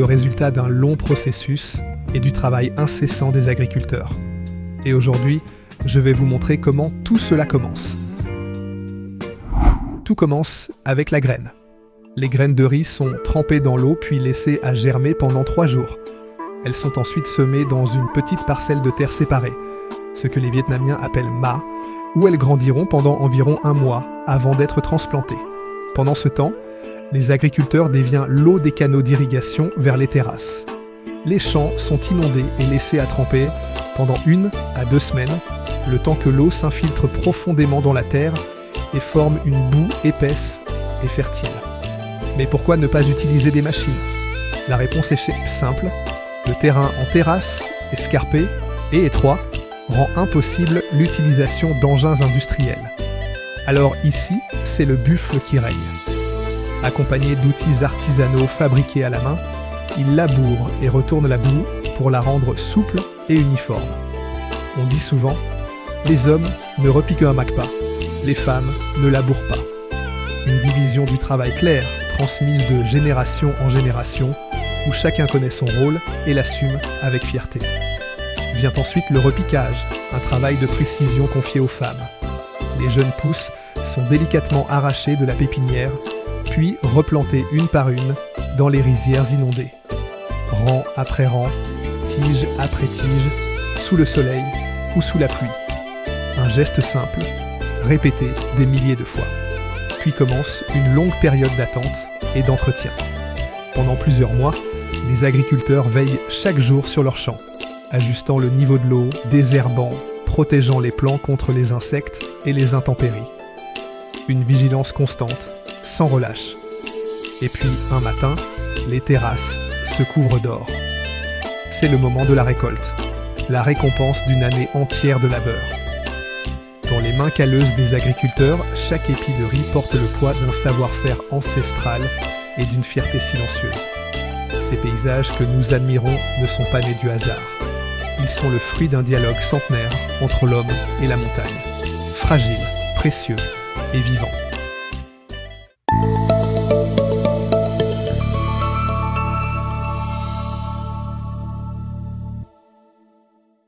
le résultat d'un long processus et du travail incessant des agriculteurs. Et aujourd'hui, je vais vous montrer comment tout cela commence. Tout commence avec la graine. Les graines de riz sont trempées dans l'eau puis laissées à germer pendant 3 jours. Elles sont ensuite semées dans une petite parcelle de terre séparée, ce que les Vietnamiens appellent ma, où elles grandiront pendant environ 1 mois avant d'être transplantées. Pendant ce temps, les agriculteurs dévient l'eau des canaux d'irrigation vers les terrasses. Les champs sont inondés et laissés à tremper pendant 1 à 2 semaines, le temps que l'eau s'infiltre profondément dans la terre et forme une boue épaisse et fertile. Mais pourquoi ne pas utiliser des machines? La réponse est simple. Le terrain en terrasse, escarpé et étroit, rend impossible l'utilisation d'engins industriels. Alors ici, c'est le buffle qui règne. Accompagné d'outils artisanaux fabriqués à la main, il laboure et retourne la boue pour la rendre souple et uniforme. On dit souvent, les hommes ne repiquent pas, les femmes ne labourent pas. Une division du travail claire, transmise de génération en génération, où chacun connaît son rôle et l'assume avec fierté. Vient ensuite le repiquage, un travail de précision confié aux femmes. Les jeunes pousses sont délicatement arrachées de la pépinière, puis replantées une par une dans les rizières inondées. Rang après rang, tige après tige, sous le soleil ou sous la pluie. Un geste simple, répété des milliers de fois. Puis commence une longue période d'attente et d'entretien. Pendant plusieurs mois, les agriculteurs veillent chaque jour sur leurs champs, ajustant le niveau de l'eau, désherbant, protégeant les plants contre les insectes et les intempéries. Une vigilance constante, sans relâche. Et puis, un matin, les terrasses se couvrent d'or. C'est le moment de la récolte, la récompense d'une année entière de labeur. Dans les mains calleuses des agriculteurs, chaque épi de riz porte le poids d'un savoir-faire ancestral et d'une fierté silencieuse. Ces paysages que nous admirons ne sont pas nés du hasard. Ils sont le fruit d'un dialogue centenaire entre l'homme et la montagne. Fragile, précieux et vivant.